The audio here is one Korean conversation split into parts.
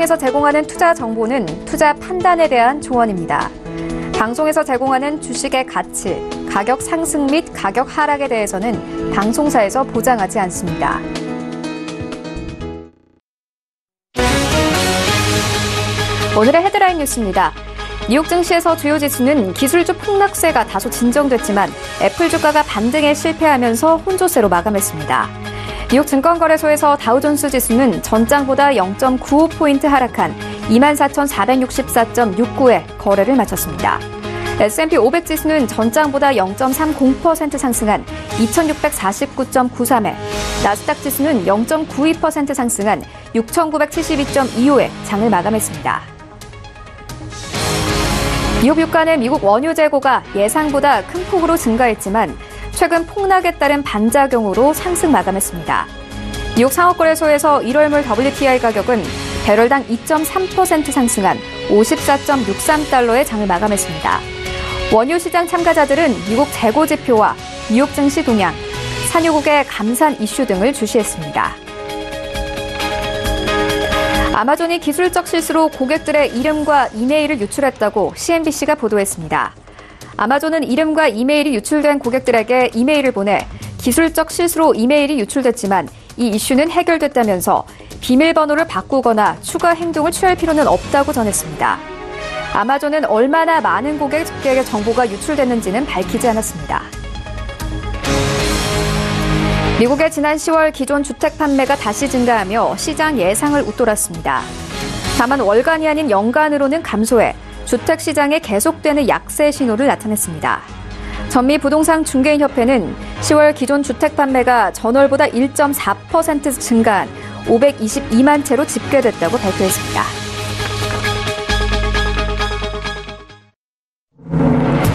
방송에서 제공하는 투자 정보는 투자 판단에 대한 조언입니다. 방송에서 제공하는 주식의 가치, 가격 상승 및 가격 하락에 대해서는 방송사에서 보장하지 않습니다. 오늘의 헤드라인 뉴스입니다. 뉴욕 증시에서 주요 지수는 기술주 폭락세가 다소 진정됐지만 애플 주가가 반등에 실패하면서 혼조세로 마감했습니다. 뉴욕 증권거래소에서 다우존스 지수는 전장보다 0.95포인트 하락한 24,464.69에 거래를 마쳤습니다. S&P 500 지수는 전장보다 0.30% 상승한 2,649.93에, 나스닥 지수는 0.92% 상승한 6,972.25에 장을 마감했습니다. 뉴욕 유가 미국 원유 재고가 예상보다 큰 폭으로 증가했지만 최근 폭락에 따른 반작용으로 상승 마감했습니다. 뉴욕 상업거래소에서 1월물 WTI 가격은 배럴당 2.3% 상승한 54.63달러에 장을 마감했습니다. 원유 시장 참가자들은 미국 재고 지표와 뉴욕 증시 동향, 산유국의 감산 이슈 등을 주시했습니다. 아마존이 기술적 실수로 고객들의 이름과 이메일을 유출했다고 CNBC가 보도했습니다. 아마존은 이름과 이메일이 유출된 고객들에게 이메일을 보내 기술적 실수로 이메일이 유출됐지만 이 이슈는 해결됐다면서 비밀번호를 바꾸거나 추가 행동을 취할 필요는 없다고 전했습니다. 아마존은 얼마나 많은 고객에게 정보가 유출됐는지는 밝히지 않았습니다. 미국의 지난 10월 기존 주택 판매가 다시 증가하며 시장 예상을 웃돌았습니다. 다만 월간이 아닌 연간으로는 감소해 주택 시장에 계속되는 약세 신호를 나타냈습니다. 전미부동산 중개인협회는 10월 기존 주택 판매가 전월보다 1.4% 증가한 522만 채로 집계됐다고 발표했습니다.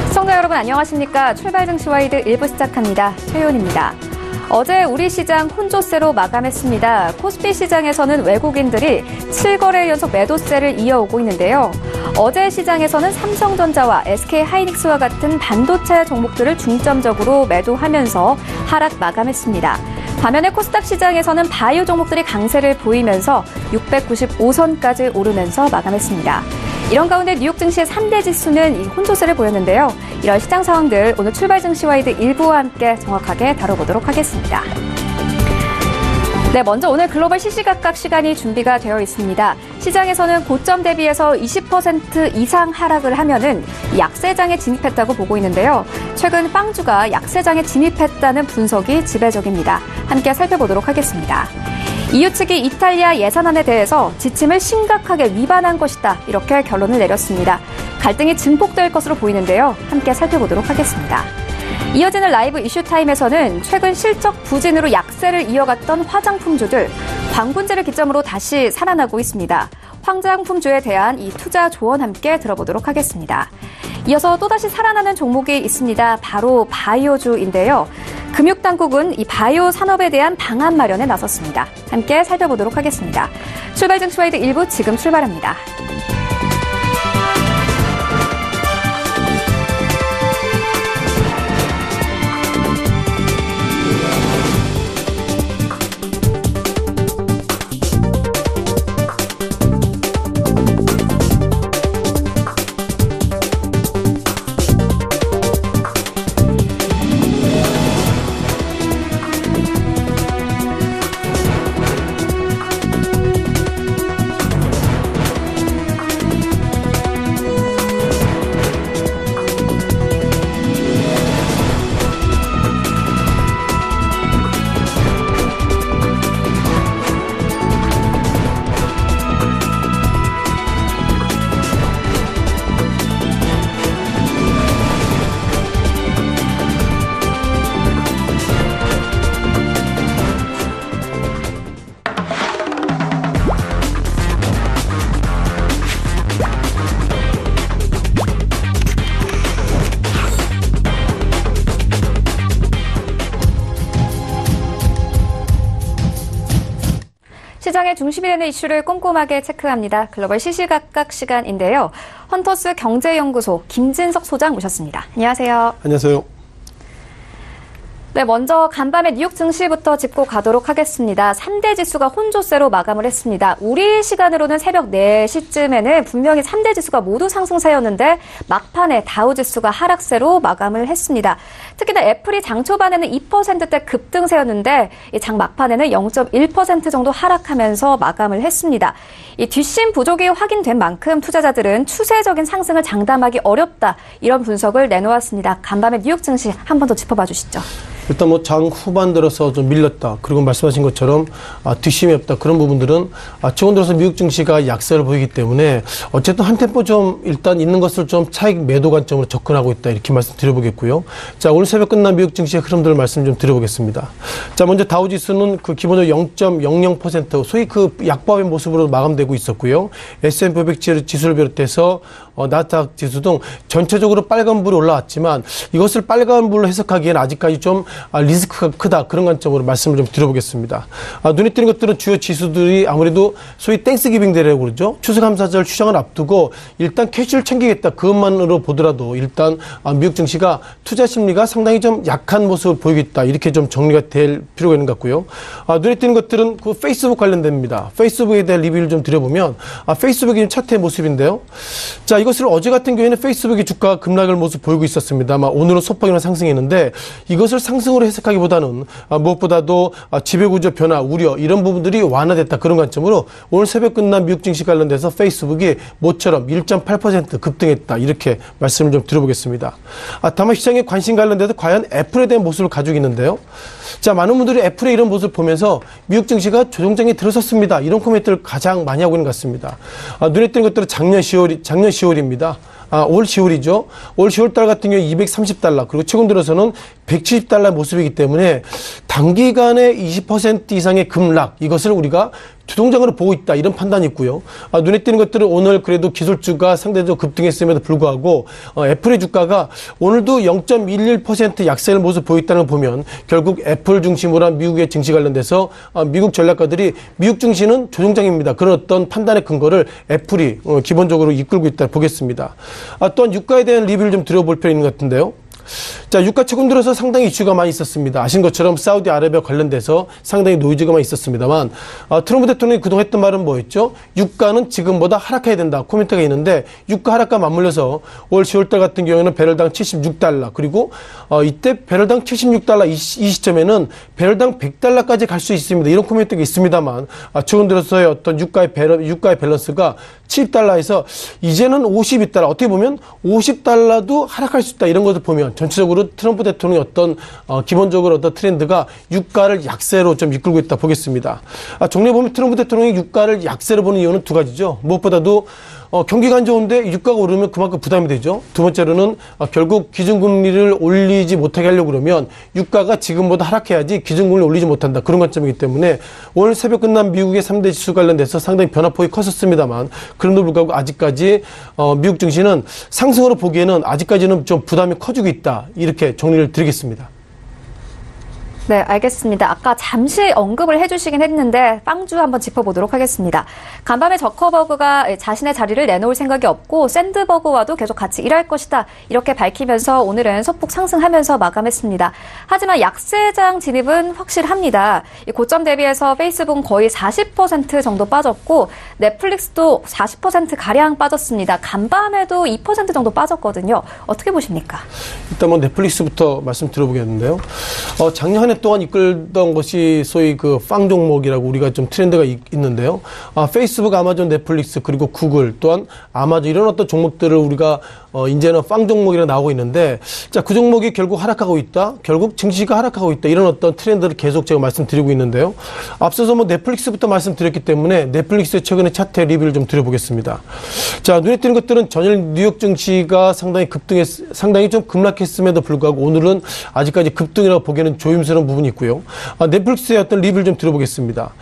시청자 여러분 안녕하십니까? 출발 증시와이드 1부 시작합니다. 최윤입니다. 어제 우리 시장 혼조세로 마감했습니다. 코스피 시장에서는 외국인들이 7거래 연속 매도세를 이어오고 있는데요. 어제 시장에서는 삼성전자와 SK하이닉스와 같은 반도체 종목들을 중점적으로 매도하면서 하락 마감했습니다. 반면에 코스닥 시장에서는 바이오 종목들이 강세를 보이면서 695선까지 오르면서 마감했습니다. 이런 가운데 뉴욕 증시의 3대 지수는 혼조세를 보였는데요. 이런 시장 상황들 오늘 출발 증시와이드 1부와 함께 정확하게 다뤄보도록 하겠습니다. 네, 먼저 오늘 글로벌 시시각각 시간이 준비가 되어 있습니다. 시장에서는 고점 대비해서 20% 이상 하락을 하면은 약세장에 진입했다고 보고 있는데요. 최근 빵주가 약세장에 진입했다는 분석이 지배적입니다. 함께 살펴보도록 하겠습니다. EU 측이 이탈리아 예산안에 대해서 지침을 심각하게 위반한 것이다. 이렇게 결론을 내렸습니다. 갈등이 증폭될 것으로 보이는데요. 함께 살펴보도록 하겠습니다. 이어지는 라이브 이슈타임에서는 최근 실적 부진으로 약세를 이어갔던 화장품주들, 광분제를 기점으로 다시 살아나고 있습니다. 화장품주에 대한 이 투자 조언 함께 들어보도록 하겠습니다. 이어서 또다시 살아나는 종목이 있습니다. 바로 바이오주인데요. 금융당국은 이 바이오 산업에 대한 방안 마련에 나섰습니다. 함께 살펴보도록 하겠습니다. 출발 증시와이드 1부 지금 출발합니다. 시장의 중심이 되는 이슈를 꼼꼼하게 체크합니다. 글로벌 시시각각 시간인데요. 헌터스 경제연구소 김진석 소장 모셨습니다. 안녕하세요. 안녕하세요. 네, 먼저 간밤에 뉴욕 증시부터 짚고 가도록 하겠습니다. 3대 지수가 혼조세로 마감을 했습니다. 우리 시간으로는 새벽 4시쯤에는 분명히 3대 지수가 모두 상승세였는데 막판에 다우지수가 하락세로 마감을 했습니다. 특히나 애플이 장 초반에는 2%대 급등세였는데 장 막판에는 0.1% 정도 하락하면서 마감을 했습니다. 이 뒷심 부족이 확인된 만큼 투자자들은 추세적인 상승을 장담하기 어렵다. 이런 분석을 내놓았습니다. 간밤에 뉴욕 증시 한 번 더 짚어봐 주시죠. 일단 장 후반 들어서 좀 밀렸다. 그리고 말씀하신 것처럼 뒷심이 없다. 그런 부분들은 최근 들어서 미국 증시가 약세를 보이기 때문에 어쨌든 한 템포 좀 일단 있는 것을 좀 차익 매도 관점으로 접근하고 있다. 이렇게 말씀드려보겠고요. 자, 오늘 새벽 끝난 미국 증시의 흐름들을 말씀 좀 드려보겠습니다. 자, 먼저 다우지수는 그 기본적으로 0.00% 소위 그 약보합의 모습으로 마감되고 있었고요. S&P 500 지수를 비롯해서 나스닥 지수 등 전체적으로 빨간불이 올라왔지만 이것을 빨간불로 해석하기에는 아직까지 좀 리스크가 크다. 그런 관점으로 말씀을 좀 드려보겠습니다. 눈에 띄는 것들은 주요 지수들이 아무래도 소위 땡스기빙 데이라고 그러죠. 추수감사절 휴장을 앞두고 일단 캐시를 챙기겠다. 그것만으로 보더라도 일단 미국 증시가 투자 심리가 상당히 좀 약한 모습을 보이고 있다. 이렇게 좀 정리가 될 필요가 있는 것 같고요. 눈에 띄는 것들은 그 페이스북 관련됩니다. 페이스북에 대한 리뷰를 좀 드려보면 페이스북이 차트의 모습인데요. 자, 이것을 어제 같은 경우에는 페이스북의 주가가 급락을 모습 보이고 있었습니다만 오늘은 소폭이나 상승했는데 이것을 상승으로 해석하기보다는 무엇보다도 지배구조 변화, 우려 이런 부분들이 완화됐다. 그런 관점으로 오늘 새벽 끝난 미국 증시 관련돼서 페이스북이 모처럼 1.8% 급등했다. 이렇게 말씀을 좀 드려보겠습니다. 다만 시장의 관심 관련돼서 과연 애플에 대한 모습을 가지고 있는데요. 자, 많은 분들이 애플의 이런 모습을 보면서 미국 증시가 조정장에 들어섰습니다. 이런 코멘트를 가장 많이 하고 있는 것 같습니다. 눈에 띄는 것들은 작년 10월입니다. 올 10월이죠. 올 10월달 같은 경우에 230달러, 그리고 최근 들어서는 170달러 모습이기 때문에 단기간에 20% 이상의 급락, 이것을 우리가 주동장으로 보고 있다. 이런 판단이 있고요. 눈에 띄는 것들은 오늘 그래도 기술주가 상대적으로 급등했음에도 불구하고 애플의 주가가 오늘도 0.11% 약세를 모습 보였다는 걸 보면 결국 애플 중심으로 한 미국의 증시 관련돼서 미국 전략가들이 미국 증시는 조정장입니다. 그런 어떤 판단의 근거를 애플이 기본적으로 이끌고 있다 보겠습니다. 또한 유가에 대한 리뷰를 좀 드려볼 필요 있는 것 같은데요. 자, 유가 최근 들어서 상당히 이슈가 많이 있었습니다. 아신 것처럼 사우디아라비아 관련돼서 상당히 노이즈가 많이 있었습니다만 트럼프 대통령이 그동안 했던 말은 뭐였죠? 유가는 지금보다 하락해야 된다. 코멘트가 있는데 유가 하락과 맞물려서 올 10월달 같은 경우에는 배럴당 76달러 그리고 이때 배럴당 76달러 이 시점에는 배럴당 100달러까지 갈 수 있습니다. 이런 코멘트가 있습니다만 최근 들어서의 어떤 유가의 밸런스가 70달러에서 이제는 52달러 어떻게 보면 50달러도 하락할 수 있다. 이런 것을 보면 전체적으로 트럼프 대통령의 어떤 기본적으로 어떤 트렌드가 유가를 약세로 좀 이끌고 있다 보겠습니다. 정리해 보면 트럼프 대통령이 유가를 약세로 보는 이유는 두 가지죠. 무엇보다도 경기가 안 좋은데 유가가 오르면 그만큼 부담이 되죠. 두 번째로는 결국 기준금리를 올리지 못하게 하려고 그러면 유가가 지금보다 하락해야지 기준금리를 올리지 못한다. 그런 관점이기 때문에 오늘 새벽 끝난 미국의 3대 지수 관련돼서 상당히 변화폭이 컸었습니다만 그럼에도 불구하고 아직까지 미국 증시는 상승으로 보기에는 아직까지는 좀 부담이 커지고 있다. 이렇게 정리를 드리겠습니다. 네, 알겠습니다. 아까 잠시 언급을 해주시긴 했는데 빵주 한번 짚어보도록 하겠습니다. 간밤에 저커버그가 자신의 자리를 내놓을 생각이 없고 샌드버그와도 계속 같이 일할 것이다. 이렇게 밝히면서 오늘은 소폭 상승하면서 마감했습니다. 하지만 약세장 진입은 확실합니다. 고점 대비해서 페이스북은 거의 40% 정도 빠졌고 넷플릭스도 40%가량 빠졌습니다. 간밤에도 2% 정도 빠졌거든요. 어떻게 보십니까? 일단 넷플릭스부터 말씀 들어보겠는데요. 작년 한 해 동안 이끌던 것이 소위 그 빵 종목이라고 우리가 좀 트렌드가 있는데요. 페이스북, 아마존, 넷플릭스 그리고 구글 또한 아마존 이런 어떤 종목들을 우리가 이제는 빵 종목이라 나오고 있는데 자, 그 종목이 결국 하락하고 있다. 결국 증시가 하락하고 있다. 이런 어떤 트렌드를 계속 제가 말씀드리고 있는데요. 앞서서 넷플릭스부터 말씀드렸기 때문에 넷플릭스의 최근의 차트 리뷰를 좀 드려보겠습니다. 자, 눈에 띄는 것들은 전일 뉴욕 증시가 상당히 좀 급락했음에도 불구하고 오늘은 아직까지 급등이라고 보기에는 조심스러운 부분이 있고요. 넷플릭스의 어떤 리뷰를 좀 들어보겠습니다.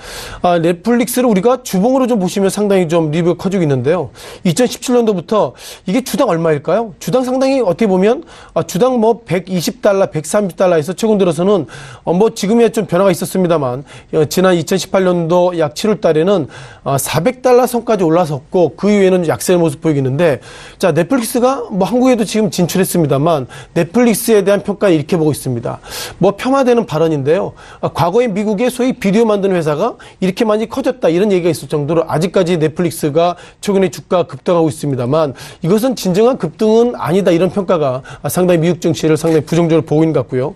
넷플릭스를 우리가 주봉으로 좀 보시면 상당히 좀 리뷰가 커지고 있는데요. 2017년도부터 이게 주당 얼마예요? 얼마일까요? 주당 상당히 어떻게 보면 주당 뭐 120달러, 130달러에서 최근 들어서는 뭐 지금이야 좀 변화가 있었습니다만 지난 2018년도 약 7월 달에는 400달러 선까지 올라섰고 그 이후에는 약세의 모습 보이겠는데 자, 넷플릭스가 뭐 한국에도 지금 진출했습니다만 넷플릭스에 대한 평가 이렇게 보고 있습니다. 뭐 폄하되는 발언인데요. 과거에 미국의 소위 비디오 만드는 회사가 이렇게 많이 커졌다 이런 얘기가 있을 정도로 아직까지 넷플릭스가 최근에 주가 급등하고 있습니다만 이것은 진정한 급등은 아니다 이런 평가가 상당히 미국 증시를 상당히 부정적으로 보고 있는 것 같고요.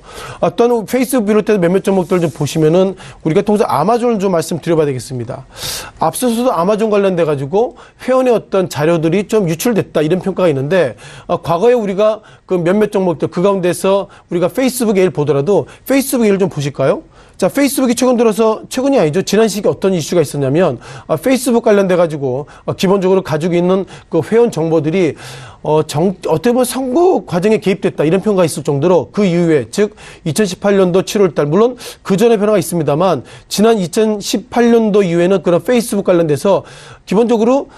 또한 페이스북 비롯해서 몇몇 종목들 좀 보시면은 우리가 통상 아마존을 좀 말씀드려봐야 되겠습니다. 앞서서도 아마존 관련돼 가지고 회원의 어떤 자료들이 좀 유출됐다 이런 평가가 있는데 과거에 우리가 그 몇몇 종목들 그 가운데서 우리가 페이스북 예를 보더라도 페이스북 예를 좀 보실까요? 자, 페이스북이 최근 들어서, 최근이 아니죠. 지난 시기에 어떤 이슈가 있었냐면, 페이스북 관련돼 가지고, 기본적으로 가지고 있는 그 회원 정보들이, 어떻게 보면 선거 과정에 개입됐다. 이런 평가가 있을 정도로 그 이후에, 즉, 2018년도 7월달, 물론 그 전에 변화가 있습니다만, 지난 2018년도 이후에는 그런 페이스북 관련돼서 기본적으로,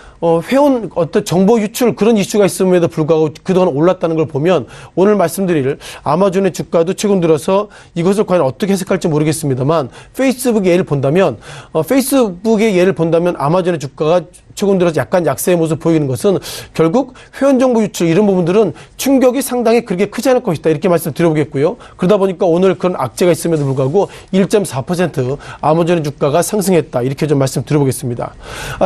회원 어떤 정보 유출 그런 이슈가 있음에도 불구하고 그동안 올랐다는 걸 보면 오늘 말씀드릴 아마존의 주가도 최근 들어서 이것을 과연 어떻게 해석할지 모르겠습니다만 페이스북의 예를 본다면 아마존의 주가가 최근 들어서 약간 약세의 모습 보이는 것은 결국 회원 정보 유출 이런 부분들은 충격이 상당히 그렇게 크지 않을 것이다 이렇게 말씀드려보겠고요. 그러다 보니까 오늘 그런 악재가 있음에도 불구하고 1.4% 아마존의 주가가 상승했다 이렇게 좀 말씀드려보겠습니다.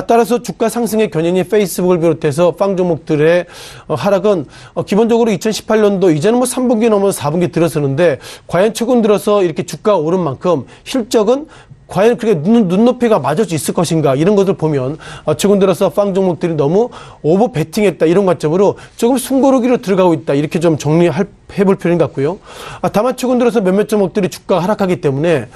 따라서 주가 상승의 견인인 페이스북을 비롯해서 빵 종목들의 하락은 기본적으로 2018년도 이제는 뭐 3분기 넘어 4분기 들어서는데 과연 최근 들어서 이렇게 주가가 오른 만큼 실적은 과연 그렇게 눈높이가 맞을 수 있을 것인가 이런 것을 보면 최근 들어서 빵 종목들이 너무 오버 베팅했다 이런 관점으로 조금 숨고르기로 들어가고 있다 이렇게 좀 해볼 필요인 것 같고요. 다만 최근 들어서 몇몇 종목들이 주가가 하락하기 때문에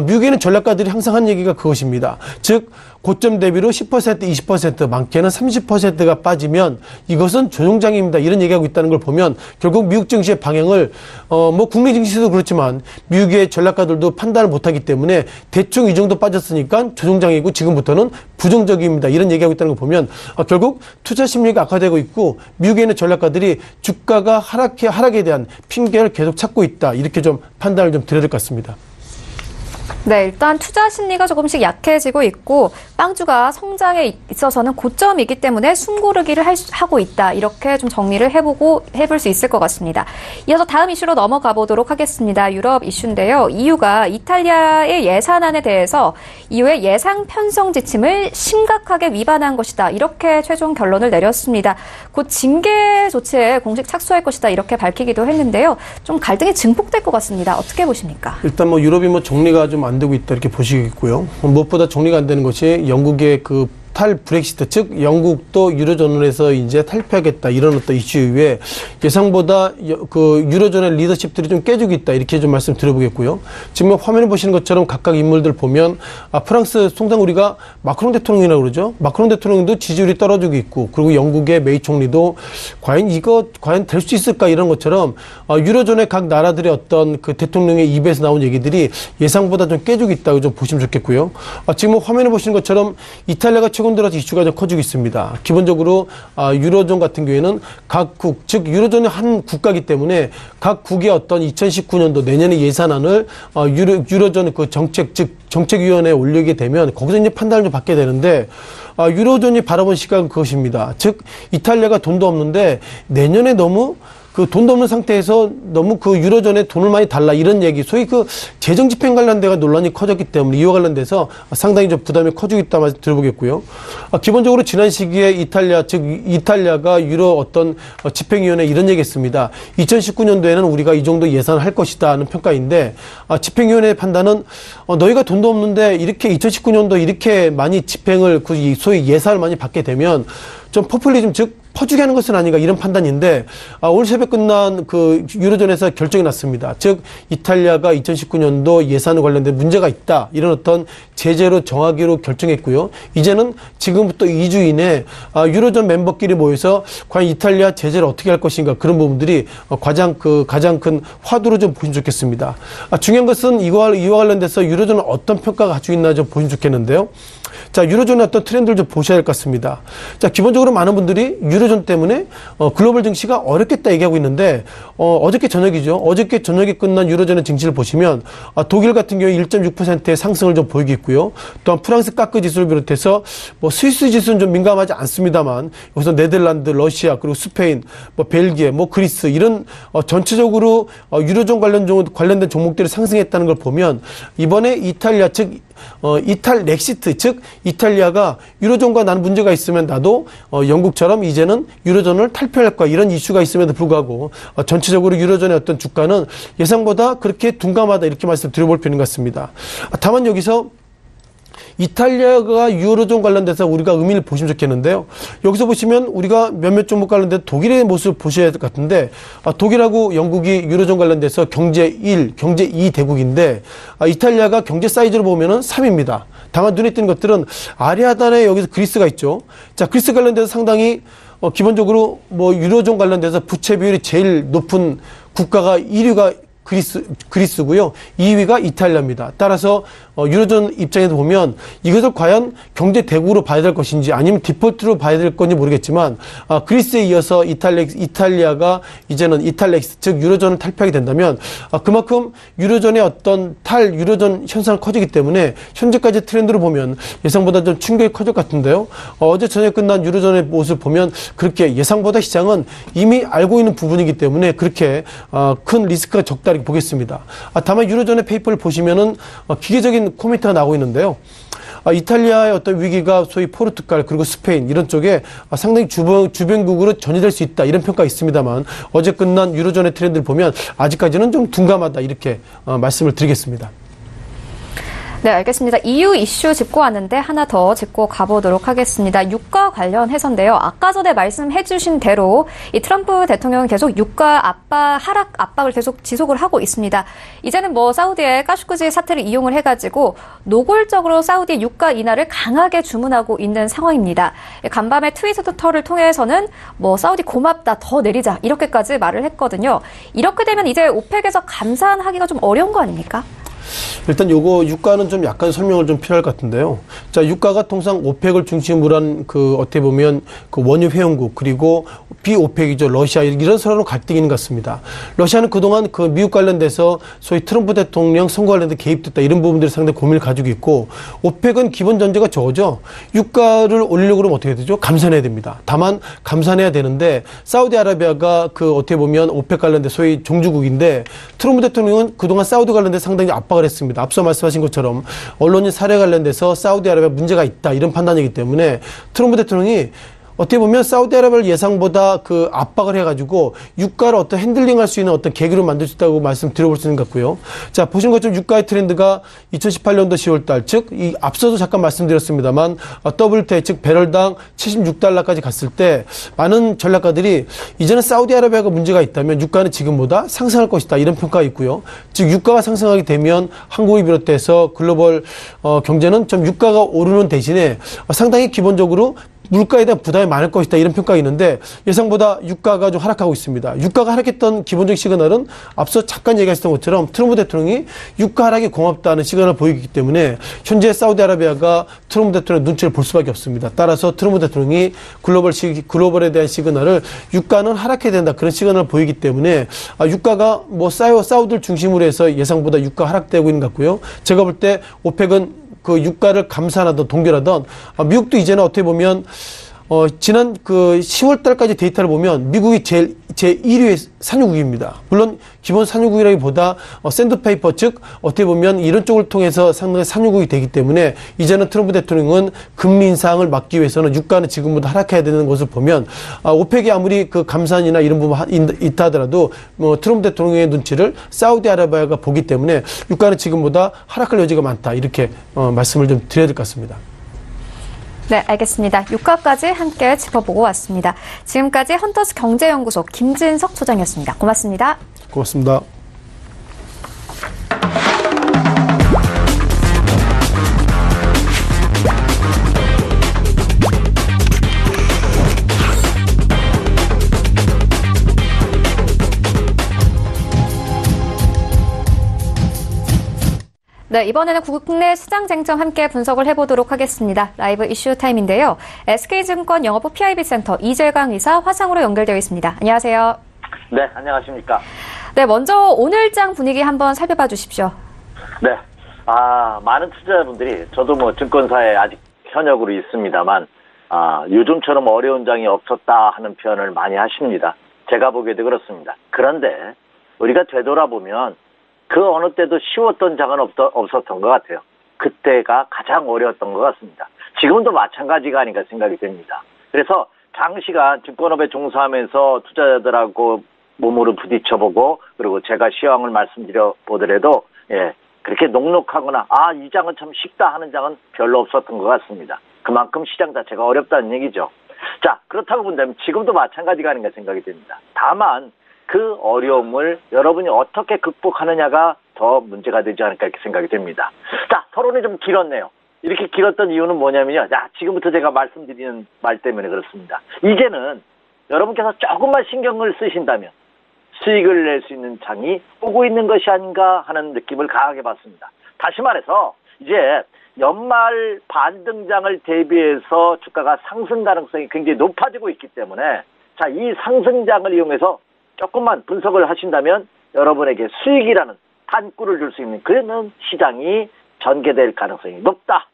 미국에는 전략가들이 항상 한 얘기가 그것입니다. 즉 고점 대비로 10%, 20%, 많게는 30%가 빠지면 이것은 조정장입니다. 이런 얘기하고 있다는 걸 보면 결국 미국 증시의 방향을 뭐 국내 증시도 그렇지만 미국의 전략가들도 판단을 못하기 때문에 대충 이 정도 빠졌으니까 조정장이고 지금부터는 부정적입니다. 이런 얘기하고 있다는 걸 보면 결국 투자 심리가 악화되고 있고 미국에 있는 전략가들이 주가가 하락에 대한 핑계를 계속 찾고 있다. 이렇게 좀 판단을 좀 드려야 될 것 같습니다. 네, 일단 투자 심리가 조금씩 약해지고 있고 빵주가 성장에 있어서는 고점이기 때문에 숨고르기를 하고 있다. 이렇게 좀 정리를 해볼 수 있을 것 같습니다. 이어서 다음 이슈로 넘어가 보도록 하겠습니다. 유럽 이슈인데요. EU가 이탈리아의 예산안에 대해서 EU의 예상 편성 지침을 심각하게 위반한 것이다. 이렇게 최종 결론을 내렸습니다. 곧 징계 조치에 공식 착수할 것이다. 이렇게 밝히기도 했는데요. 좀 갈등이 증폭될 것 같습니다. 어떻게 보십니까? 일단 뭐 유럽이 뭐 정리가 좀 안 되고 있다 이렇게 보시겠고요. 무엇보다 정리가 안 되는 것이 영국의 그 브렉시트, 즉 영국도 유로존에서 이제 탈피하겠다 이런 어떤 이슈 이후에 예상보다 그 유로존의 리더십들이 좀 깨지고 있다 이렇게 좀 말씀드려보겠고요. 지금 화면에 보시는 것처럼 각각 인물들 보면 프랑스 통상 우리가 마크롱 대통령이라고 그러죠. 마크롱 대통령도 지지율이 떨어지고 있고 그리고 영국의 메이 총리도 과연 될 수 있을까 이런 것처럼 유로존의 각 나라들의 어떤 그 대통령의 입에서 나온 얘기들이 예상보다 좀 깨지고 있다고 좀 보시면 좋겠고요. 지금 화면에 보시는 것처럼 이탈리아가 최근 들어서 이슈가 좀 커지고 있습니다. 기본적으로 유로존 같은 경우에는 각국, 즉 유로존이 한 국가이기 때문에 각 국의 어떤 2019년도 내년의 예산안을 유로존 그 정책, 즉 정책위원회에 올리게 되면 거기서 이제 판단을 좀 받게 되는데 유로존이 바라본 시각은 그것입니다. 즉 이탈리아가 돈도 없는데 내년에 너무 그 돈도 없는 상태에서 너무 그 유로존에 돈을 많이 달라 이런 얘기, 소위 그 재정 집행 관련돼가 논란이 커졌기 때문에 이와 관련돼서 상당히 좀 부담이 커지고 있다 말씀 드려보겠고요. 기본적으로 지난 시기에 이탈리아가 유로 어떤 집행위원회 이런 얘기했습니다. 2019년도에는 우리가 이 정도 예산을 할 것이다 하는 평가인데 집행위원회의 판단은 너희가 돈도 없는데 이렇게 2019년도 이렇게 많이 집행을 그 소위 예산을 많이 받게 되면 좀 포퓰리즘 즉 퍼주게 하는 것은 아닌가 이런 판단인데 오늘 새벽 끝난 그 유로존에서 결정이 났습니다. 즉 이탈리아가 2019년도 예산에 관련된 문제가 있다 이런 어떤 제재로 정하기로 결정했고요. 이제는 지금부터 2주 이내 유로존 멤버끼리 모여서 과연 이탈리아 제재를 어떻게 할 것인가 그런 부분들이 가장 큰 화두로 좀 보시면 좋겠습니다. 중요한 것은 이와 관련돼서 유로존은 어떤 평가가 가지고 있나 좀 보시면 좋겠는데요. 자, 유로존의 어떤 트렌드를 좀 보셔야 할 것 같습니다. 자, 기본적으로 많은 분들이 유로존 때문에 글로벌 증시가 어렵겠다 얘기하고 있는데 어저께 저녁이죠. 어저께 저녁에 끝난 유로존의 증시를 보시면 독일 같은 경우에 1.6%의 상승을 좀 보이고 있고요. 또한 프랑스 까크 지수를 비롯해서 뭐 스위스 지수는 좀 민감하지 않습니다만 여기서 네덜란드, 러시아, 그리고 스페인, 뭐 벨기에, 뭐 그리스 이런 전체적으로 유로존 관련된 종목들이 상승했다는 걸 보면 이번에 이탈리아 즉 이탈 렉시트 즉 이탈리아가 유로존과 나는 문제가 있으면 나도 영국처럼 이제는 유로존을 탈피할 거야 이런 이슈가 있음에도 불구하고 전체적으로 유로존의 어떤 주가는 예상보다 그렇게 둔감하다 이렇게 말씀드려볼 필요는 것 같습니다. 다만 여기서 이탈리아가 유로존 관련돼서 우리가 의미를 보시면 좋겠는데요. 여기서 보시면 우리가 몇몇 종목 관련된 독일의 모습을 보셔야 될 것 같은데 독일하고 영국이 유로존 관련돼서 경제 1, 경제 2 대국인데 이탈리아가 경제 사이즈로 보면은 3입니다. 다만 눈에 띄는 것들은 아래 하단에 여기서 그리스가 있죠. 자, 그리스 관련돼서 상당히 기본적으로 뭐 유로존 관련돼서 부채 비율이 제일 높은 국가가 1위가 그리스고요. 2위가 이탈리아입니다. 따라서 유로존 입장에서 보면 이것을 과연 경제 대국으로 봐야 될 것인지 아니면 디폴트로 봐야 될 건지 모르겠지만 그리스에 이어서 이탈리아가 이제는 이탈렉스 즉 유로존을 탈피하게 된다면 그만큼 유로존의 어떤 유로존 현상을 커지기 때문에 현재까지 트렌드로 보면 예상보다 좀 충격이 커질 것 같은데요. 어제 저녁 끝난 유로존의 모습을 보면 그렇게 예상보다 시장은 이미 알고 있는 부분이기 때문에 그렇게 큰 리스크가 적다 이렇게 보겠습니다. 다만 유로존의 페이퍼를 보시면은 기계적인 코멘트가 나오고 있는데요. 이탈리아의 어떤 위기가 소위 포르투갈 그리고 스페인 이런 쪽에 상당히 주변국으로 전이될 수 있다 이런 평가가 있습니다만 어제 끝난 유로존의 트렌드를 보면 아직까지는 좀 둔감하다 이렇게 말씀을 드리겠습니다. 네, 알겠습니다. EU 이슈 짚고 왔는데 하나 더 짚고 가보도록 하겠습니다. 유가 관련해서인데요. 아까 전에 말씀해 주신 대로 이 트럼프 대통령은 계속 유가 하락 압박을 계속 지속을 하고 있습니다. 이제는 뭐 사우디의 카쇼크지 사태를 이용을 해가지고 노골적으로 사우디 유가 인하를 강하게 주문하고 있는 상황입니다. 간밤에 트위터를 통해서는 뭐 사우디 고맙다, 더 내리자 이렇게까지 말을 했거든요. 이렇게 되면 이제 오펙에서 감산하기가 좀 어려운 거 아닙니까? 일단 요거 유가는 좀 약간 설명을 좀 필요할 것 같은데요. 자, 유가가 통상 오펙을 중심으로 한 어떻게 보면 원유 회원국 그리고 비오펙이죠. 러시아 이런 서로 갈등이 있는 것 같습니다. 러시아는 그동안 미국 관련돼서 소위 트럼프 대통령 선거 관련돼 개입됐다 이런 부분들이 상당히 고민을 가지고 있고 오펙은 기본 전제가 저거죠. 유가를 올리려고 그러면 어떻게 되죠? 감산해야 됩니다. 다만 감산해야 되는데 사우디아라비아가 어떻게 보면 오펙 관련돼 소위 종주국인데 트럼프 대통령은 그동안 사우디 관련돼 상당히 압박을 했습니다. 앞서 말씀하신 것처럼 언론인 사례 관련돼서 사우디아라비아 문제가 있다 이런 판단이기 때문에 트럼프 대통령이 어떻게 보면 사우디아라비아를 예상보다 압박을 해가지고 유가를 어떤 핸들링할 수 있는 어떤 계기로 만들 수 있다고 말씀드려볼 수 있는 것 같고요. 자, 보시는 것처럼 유가의 트렌드가 2018년도 10월달 즉 앞서도 잠깐 말씀드렸습니다만 WTI 즉 배럴당 76달러까지 갔을 때 많은 전략가들이 이제는 사우디아라비아가 문제가 있다면 유가는 지금보다 상승할 것이다 이런 평가가 있고요. 즉 유가가 상승하게 되면 한국을 비롯해서 글로벌 경제는 좀 유가가 오르는 대신에 상당히 기본적으로 물가에 대한 부담이 많을 것이다 이런 평가가 있는데 예상보다 유가가 좀 하락하고 있습니다. 유가가 하락했던 기본적인 시그널은 앞서 잠깐 얘기했던 것처럼 트럼프 대통령이 유가 하락이 고맙다는 시그널을 보이기 때문에 현재 사우디아라비아가 트럼프 대통령 눈치를 볼 수밖에 없습니다. 따라서 트럼프 대통령이 글로벌에 대한 시그널을 유가는 하락해야 된다 그런 시그널을 보이기 때문에 유가가 뭐 사우디를 중심으로 해서 예상보다 유가 하락되고 있는 것 같고요. 제가 볼 때 오펙은 유가를 감산하던 동결하던 미국도 이제는 어떻게 보면 지난 10월 달까지 데이터를 보면 미국이 제 1위의 산유국입니다. 물론 기본 산유국이라기보다 샌드페이퍼 즉 어떻게 보면 이런 쪽을 통해서 상당히 산유국이 되기 때문에 이제는 트럼프 대통령은 금리 인상을 막기 위해서는 유가는 지금보다 하락해야 되는 것을 보면 오펙이 아무리 감산이나 이런 부분 있다 하더라도 트럼프 대통령의 눈치를 사우디아라비아가 보기 때문에 유가는 지금보다 하락할 여지가 많다 이렇게 말씀을 좀 드려야 될 것 같습니다. 네, 알겠습니다. 유가까지 함께 짚어보고 왔습니다. 지금까지 헌터스 경제연구소 김진석 소장이었습니다. 고맙습니다. 고맙습니다. 네, 네, 이번에는 국내 시장 쟁점 함께 분석을 해보도록 하겠습니다. 라이브 이슈 타임인데요. SK증권 영업부 PIB센터 이재강 이사 화상으로 연결되어 있습니다. 안녕하세요. 네, 안녕하십니까. 네, 먼저 오늘장 분위기 한번 살펴봐 주십시오. 네, 많은 투자자분들이 저도 뭐 증권사에 아직 현역으로 있습니다만 요즘처럼 어려운 장이 없었다 하는 표현을 많이 하십니다. 제가 보기에도 그렇습니다. 그런데 우리가 되돌아보면 그 어느 때도 쉬웠던 장은 없었던 것 같아요. 그때가 가장 어려웠던 것 같습니다. 지금도 마찬가지가 아닌가 생각이 됩니다. 그래서 장시간 증권업에 종사하면서 투자자들하고 몸으로 부딪혀보고 그리고 제가 시황을 말씀드려 보더라도 그렇게 녹록하거나 이 장은 참 쉽다 하는 장은 별로 없었던 것 같습니다. 그만큼 시장 자체가 어렵다는 얘기죠. 자, 그렇다고 본다면 지금도 마찬가지가 아닌가 생각이 됩니다. 다만 그 어려움을 여러분이 어떻게 극복하느냐가 더 문제가 되지 않을까 이렇게 생각이 됩니다. 자, 토론이 좀 길었네요. 이렇게 길었던 이유는 뭐냐면요. 지금부터 제가 말씀드리는 말 때문에 그렇습니다. 이제는 여러분께서 조금만 신경을 쓰신다면 수익을 낼 수 있는 장이 오고 있는 것이 아닌가 하는 느낌을 강하게 받습니다. 다시 말해서 이제 연말 반등장을 대비해서 주가가 상승 가능성이 굉장히 높아지고 있기 때문에 이 상승장을 이용해서 조금만 분석을 하신다면 여러분에게 수익이라는 단꿀을 줄 수 있는 그런 시장이 전개될 가능성이 높다.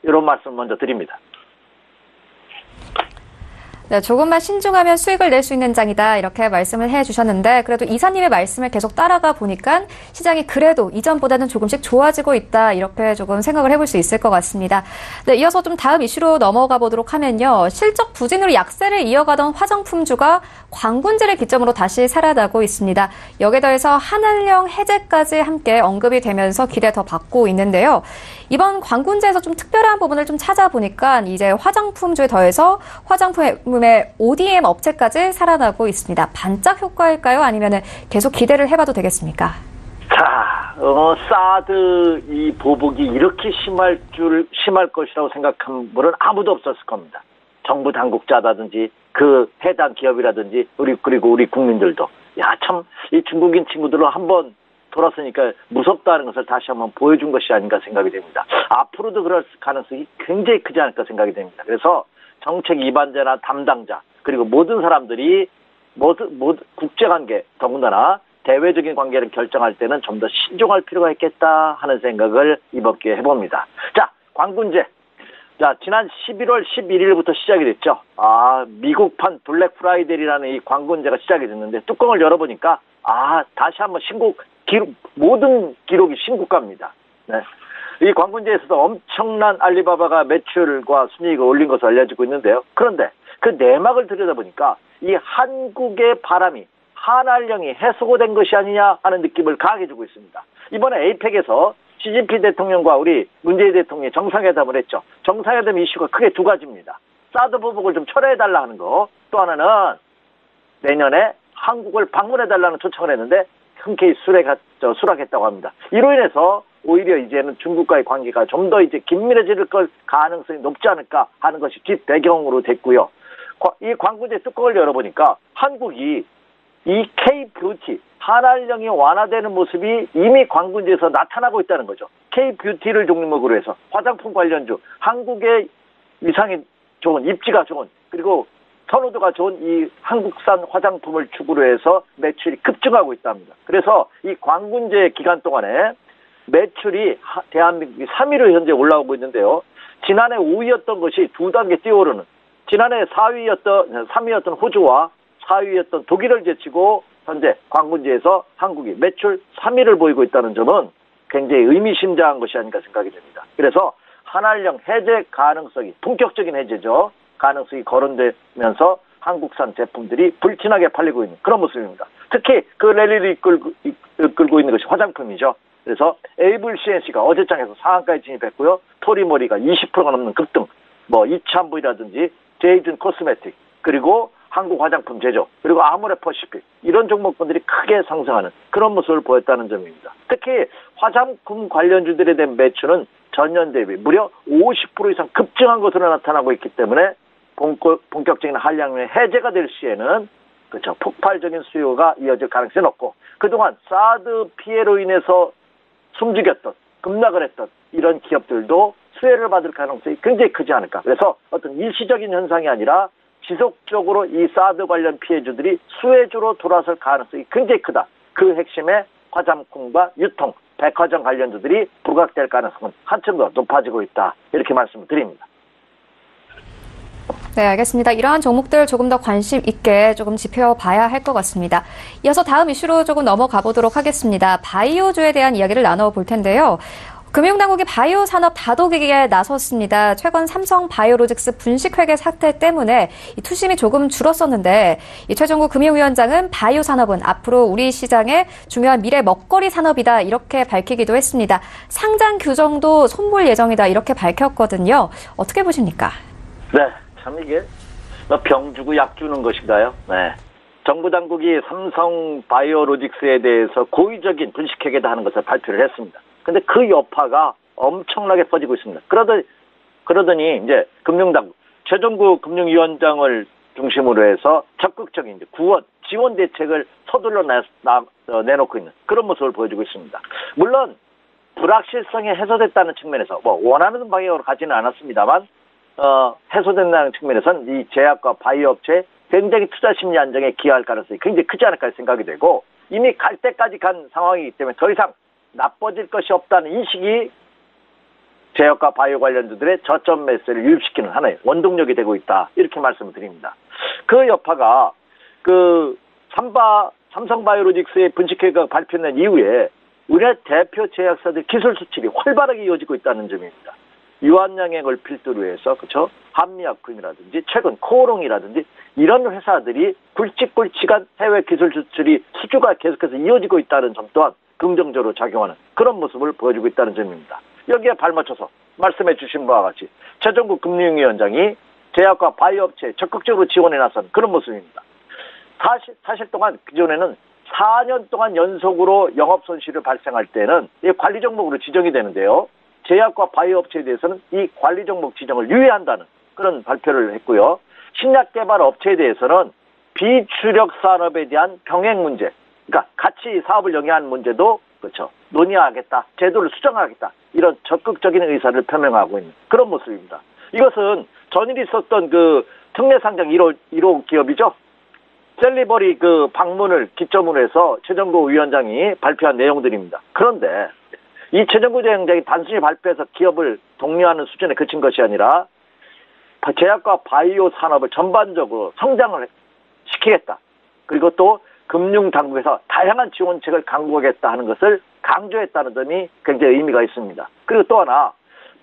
이런 말씀을 먼저 드립니다. 네, 조금만 신중하면 수익을 낼 수 있는 장이다 이렇게 말씀을 해주셨는데 그래도 이사님의 말씀을 계속 따라가 보니까 시장이 그래도 이전보다는 조금씩 좋아지고 있다 이렇게 조금 생각을 해볼 수 있을 것 같습니다. 네, 이어서 좀 다음 이슈로 넘어가 보도록 하면요. 실적 부진으로 약세를 이어가던 화장품주가 광군제를 기점으로 다시 살아나고 있습니다. 여기에 더해서 한알령 해제까지 함께 언급이 되면서 기대 더 받고 있는데요. 이번 광군제에서 좀 특별한 부분을 좀 찾아보니까 이제 화장품주에 더해서 화장품의 ODM 업체까지 살아나고 있습니다. 반짝 효과일까요? 아니면 계속 기대를 해봐도 되겠습니까? 자, 사드 이 보복이 이렇게 심할 것이라고 생각한 분은 아무도 없었을 겁니다. 정부 당국자라든지 그 해당 기업이라든지 그리고 우리 국민들도 참 이 중국인 친구들로 한번 돌았으니까 무섭다는 것을 다시 한번 보여준 것이 아닌가 생각이 됩니다. 앞으로도 그럴 가능성이 굉장히 크지 않을까 생각이 됩니다. 그래서 정책 이반자나 담당자 그리고 모든 사람들이 국제관계 더군다나 대외적인 관계를 결정할 때는 좀 더 신중할 필요가 있겠다 하는 생각을 이번 기회에 해봅니다. 자, 광군제. 자, 지난 11월 11일부터 시작이 됐죠. 미국판 블랙 프라이데이라는 이 광군제가 시작이 됐는데 뚜껑을 열어보니까 다시 한번 모든 기록이 신고가입니다. 네. 이 광군제에서도 엄청난 알리바바가 매출과 순이익을 올린 것으로 알려지고 있는데요. 그런데 그 내막을 들여다보니까 이 한국의 바람이 한알령이 해소된 것이 아니냐 하는 느낌을 강하게 주고 있습니다. 이번에 에이펙에서 시진핑 대통령과 우리 문재인 대통령이 정상회담을 했죠. 정상회담 이슈가 크게 두 가지입니다. 사드 보복을 좀 철회해달라 하는 거, 또 하나는 내년에 한국을 방문해달라는 초청을 했는데 흔쾌히 수락했다고 합니다. 이로 인해서 오히려 이제는 중국과의 관계가 좀 더 이제 긴밀해질 가능성이 높지 않을까 하는 것이 뒷배경으로 됐고요. 이 광군제 뚜껑을 열어보니까 한국이 이 K-뷰티, 한알령이 완화되는 모습이 이미 광군제에서 나타나고 있다는 거죠. K-뷰티를 종목으로 해서 화장품 관련주, 한국의 위상이 좋은, 입지가 좋은, 그리고 선호도가 좋은 이 한국산 화장품을 축으로 해서 매출이 급증하고 있답니다. 그래서 이 광군제 기간 동안에 매출이 대한민국이 3위로 현재 올라오고 있는데요. 지난해 5위였던 것이 2단계 뛰어오르는, 지난해 3위였던 호주와 4위였던 독일을 제치고 현재 광군제에서 한국이 매출 3위를 보이고 있다는 점은 굉장히 의미심장한 것이 아닌가 생각이 됩니다. 그래서 한알령 해제 가능성이, 본격적인 해제죠. 가능성이 거론되면서 한국산 제품들이 불티나게 팔리고 있는 그런 모습입니다. 특히 그 랠리를 이끌고 있는 것이 화장품이죠. 그래서 에이블 CNC가 어제장에서 상한가에 진입했고요. 토리모리가 20%가 넘는 급등, 이참부이라든지 제이든 코스메틱, 그리고 한국 화장품 제조, 그리고 아모레 퍼시픽 이런 종목군들이 크게 상승하는 그런 모습을 보였다는 점입니다. 특히 화장품 관련주들에 대한 매출은 전년 대비 무려 50% 이상 급증한 것으로 나타나고 있기 때문에 본격적인 한량의 해제가 될 시에는 폭발적인 수요가 이어질 가능성이 높고, 그동안 사드 피해로 인해서 숨죽였던 급락을 했던 이런 기업들도 수혜를 받을 가능성이 굉장히 크지 않을까. 그래서 어떤 일시적인 현상이 아니라 지속적으로 이 사드 관련 피해주들이 수혜주로 돌아설 가능성이 굉장히 크다. 그 핵심에 화장품과 유통, 백화점 관련주들이 부각될 가능성은 한층 더 높아지고 있다. 이렇게 말씀을 드립니다. 네, 알겠습니다. 이러한 종목들 조금 더 관심 있게 조금 짚어봐야 할 것 같습니다. 이어서 다음 이슈로 조금 넘어가 보도록 하겠습니다. 바이오주에 대한 이야기를 나눠볼 텐데요. 금융당국이 바이오 산업 다독이기에 나섰습니다. 최근 삼성 바이오로직스 분식회계 사태 때문에 이 투심이 조금 줄었었는데 이 최종구 금융위원장은 바이오 산업은 앞으로 우리 시장의 중요한 미래 먹거리 산업이다 이렇게 밝히기도 했습니다. 상장 규정도 손볼 예정이다 이렇게 밝혔거든요. 어떻게 보십니까? 네, 참 이게 병 주고 약 주는 것인가요? 네. 정부 당국이 삼성 바이오로직스에 대해서 고의적인 분식회계다 하는 것을 발표를 했습니다. 근데 그 여파가 엄청나게 퍼지고 있습니다. 그러더니 이제 금융당국, 최종구 금융위원장을 중심으로 해서 적극적인 이제 구원, 지원 대책을 서둘러 내놓고 있는 그런 모습을 보여주고 있습니다. 물론 불확실성이 해소됐다는 측면에서 원하는 방향으로 가지는 않았습니다만 해소된다는 측면에서는 이 제약과 바이오 업체에 굉장히 투자 심리 안정에 기여할 가능성이 굉장히 크지 않을까 생각이 되고 이미 갈 때까지 간 상황이기 때문에 더 이상 나빠질 것이 없다는 인식이 제약과 바이오 관련주들의 저점 매수를 유입시키는 하나의 원동력이 되고 있다. 이렇게 말씀을 드립니다. 그 여파가 삼성 바이오로직스의 분식회계가 발표된 이후에 우리나라 대표 제약사들 기술 수출이 활발하게 이어지고 있다는 점입니다. 유한양액을 필두로 해서 그렇죠? 한미약품이라든지 최근 코오롱이라든지 이런 회사들이 굵직굵직한 해외 기술 수출이 수주가 계속해서 이어지고 있다는 점 또한 긍정적으로 작용하는 그런 모습을 보여주고 있다는 점입니다. 여기에 발맞춰서 말씀해 주신 바와 같이 최종구 금융위원장이 제약과 바이오 업체에 적극적으로 지원해 나선 그런 모습입니다. 사실 동안 그전에는 4년 동안 연속으로 영업 손실을 발생할 때는 이 관리 종목으로 지정이 되는데요. 제약과 바이오 업체에 대해서는 이 관리 종목 지정을 유예한다는 그런 발표를 했고요. 신약 개발 업체에 대해서는 비주력 산업에 대한 병행 문제, 그러니까 같이 사업을 영위하는 문제도 그렇죠. 논의하겠다, 제도를 수정하겠다 이런 적극적인 의사를 표명하고 있는 그런 모습입니다. 이것은 전일 있었던 그 특례 상장 1호 기업이죠. 셀리버리 그 방문을 기점으로 해서 최종구 위원장이 발표한 내용들입니다. 그런데 이 최종구 위원장이 단순히 발표해서 기업을 독려하는 수준에 그친 것이 아니라 제약과 바이오 산업을 전반적으로 성장을 시키겠다. 그리고 또 금융당국에서 다양한 지원책을 강구하겠다 하는 것을 강조했다는 점이 굉장히 의미가 있습니다. 그리고 또 하나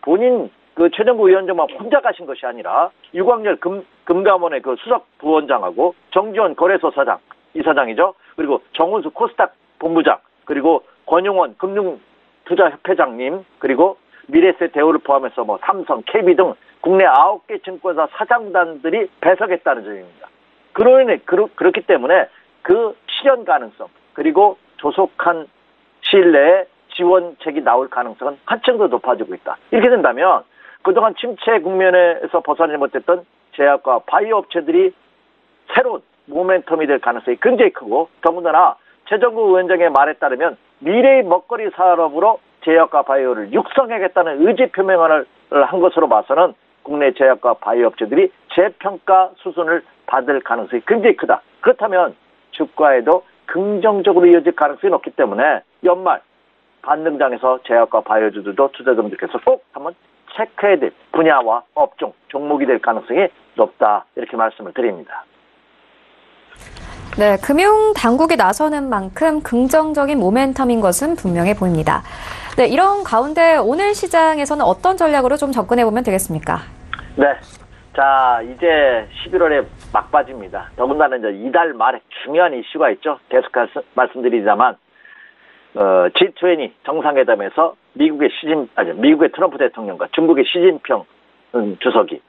본인 그 최종구 위원장만 혼자 가신 것이 아니라 유광열 금감원의 그 수석 부원장하고 정지원 거래소 사장, 이사장이죠. 그리고 정운수 코스닥 본부장, 그리고 권용원 금융투자협회장님, 그리고 미래세 대우를 포함해서 삼성, KB 등 국내 9개 증권사 사장단들이 배석했다는 점입니다. 그렇기 때문에 그 실현 가능성, 그리고 조속한 시일 내에 지원책이 나올 가능성은 한층 더 높아지고 있다. 이렇게 된다면 그동안 침체 국면에서 벗어나지 못했던 제약과 바이오 업체들이 새로운 모멘텀이 될 가능성이 굉장히 크고 더군다나 최종구 위원장의 말에 따르면 미래의 먹거리 산업으로 제약과 바이오를 육성하겠다는 의지 표명을 한 것으로 봐서는 국내 제약과 바이오 업체들이 재평가 수순을 받을 가능성이 굉장히 크다. 그렇다면 주가에도 긍정적으로 이어질 가능성이 높기 때문에 연말 반등장에서 제약과 바이오주들도 투자자분들께서 꼭 한번 체크해야 될 분야와 업종, 종목이 될 가능성이 높다. 이렇게 말씀을 드립니다. 네, 금융당국이 나서는 만큼 긍정적인 모멘텀인 것은 분명해 보입니다. 네, 이런 가운데 오늘 시장에서는 어떤 전략으로 좀 접근해보면 되겠습니까? 네. 자, 이제 11월에 막바지입니다. 더군다나 이제 이달 말에 중요한 이슈가 있죠. 계속 말씀드리자만, G20 정상회담에서 미국의 트럼프 대통령과 중국의 시진핑 주석이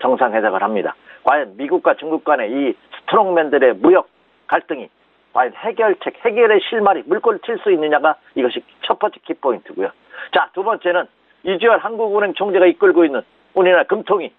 정상회담을 합니다. 과연 미국과 중국 간의 이 스트롱맨들의 무역 갈등이 과연 해결의 실마리, 물꼬를 칠 수 있느냐가 이것이 첫 번째 키포인트고요. 자, 두 번째는 이주열 한국은행 총재가 이끌고 있는 우리나라 금통위.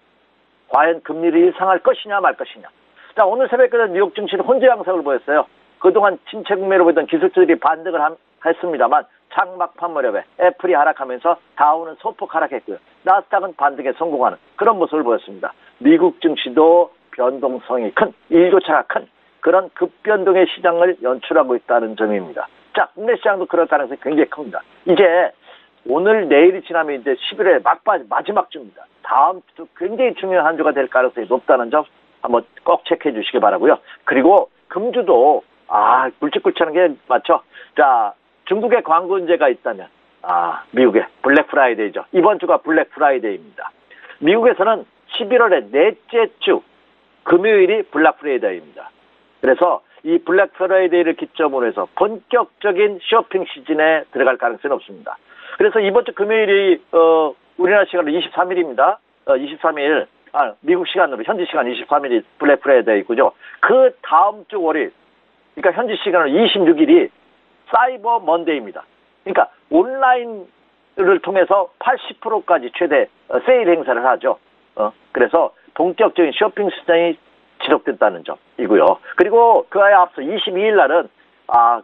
과연 금리를 인상할 것이냐 말 것이냐. 자, 오늘 새벽까지 뉴욕 증시는 혼재 양상을 보였어요. 그동안 침체 국면으로 보던 기술주들이 반등을 했습니다만 장막판 무렵에 애플이 하락하면서 다우는 소폭 하락했고요. 나스닥은 반등에 성공하는 그런 모습을 보였습니다. 미국 증시도 변동성이 큰, 일교차가 큰 그런 급변동의 시장을 연출하고 있다는 점입니다. 자, 국내 시장도 그럴 가능성이 굉장히 큽니다. 이제 오늘 내일이 지나면 이제 11월 마지막 주입니다. 다음 주 굉장히 중요한 한 주가 될 가능성이 높다는 점 한번 꼭 체크해 주시기 바라고요. 그리고 금주도 굵직굵직하는 게 맞죠. 자, 중국의 광군제가 있다면 미국의 블랙 프라이데이죠. 이번 주가 블랙 프라이데이입니다. 미국에서는 11월의 넷째 주 금요일이 블랙 프라이데이입니다. 그래서 이 블랙 프라이데이를 기점으로 해서 본격적인 쇼핑 시즌에 들어갈 가능성이 없습니다. 그래서 이번 주 금요일이 우리나라 시간으로 23일입니다. 23일 미국 시간으로 현지 시간 23일이 블랙 프라이데이고요. 그 다음 주 월요일 그러니까 현지 시간으로 26일이 사이버 먼데이입니다. 그러니까 온라인을 통해서 80%까지 최대 세일 행사를 하죠. 그래서 본격적인 쇼핑 시장이 지속됐다는 점이고요. 그리고 그에 앞서 22일 날은